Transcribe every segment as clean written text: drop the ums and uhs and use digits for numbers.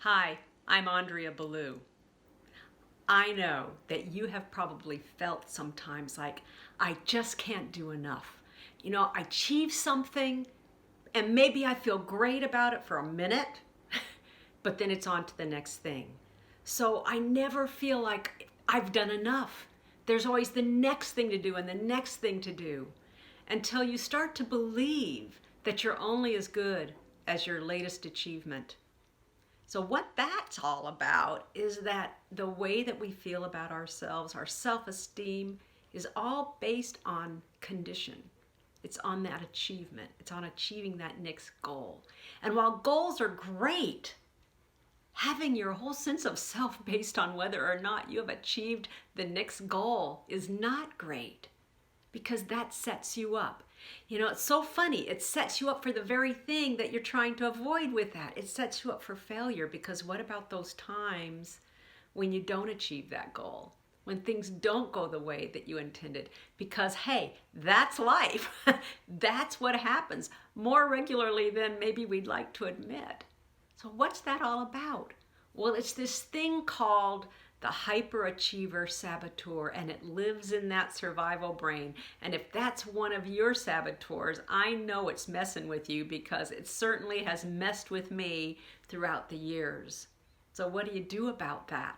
Hi, I'm Andrea Ballou. I know that you have probably felt sometimes like, I just can't do enough. I achieve something and maybe I feel great about it for a minute, but then it's on to the next thing. So I never feel like I've done enough. There's always the next thing to do and the next thing to do until you start to believe that you're only as good as your latest achievement. So what that's all about is that the way that we feel about ourselves, our self-esteem, is all based on condition. It's on that achievement. It's on achieving that next goal. And while goals are great, having your whole sense of self based on whether or not you have achieved the next goal is not great, because that sets you up. It's so funny. It sets you up for the very thing that you're trying to avoid with that. It sets you up for failure, because what about those times when you don't achieve that goal? When things don't go the way that you intended? Because, hey, that's life. That's what happens more regularly than maybe we'd like to admit. So what's that all about? Well, it's this thing called the hyperachiever saboteur, and it lives in that survival brain. And if that's one of your saboteurs, I know it's messing with you, because it certainly has messed with me throughout the years. So what do you do about that?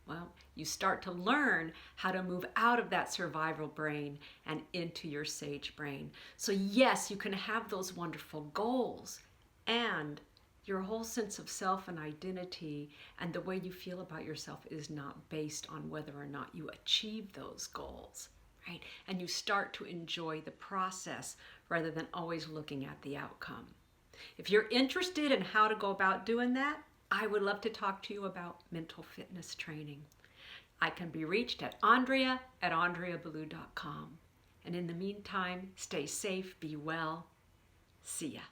Well, you start to learn how to move out of that survival brain and into your sage brain. So yes, you can have those wonderful goals, and your whole sense of self and identity and the way you feel about yourself is not based on whether or not you achieve those goals, right? And you start to enjoy the process rather than always looking at the outcome. If you're interested in how to go about doing that, I would love to talk to you about mental fitness training. I can be reached at andrea@andreaballou.com. And in the meantime, stay safe, be well. See ya.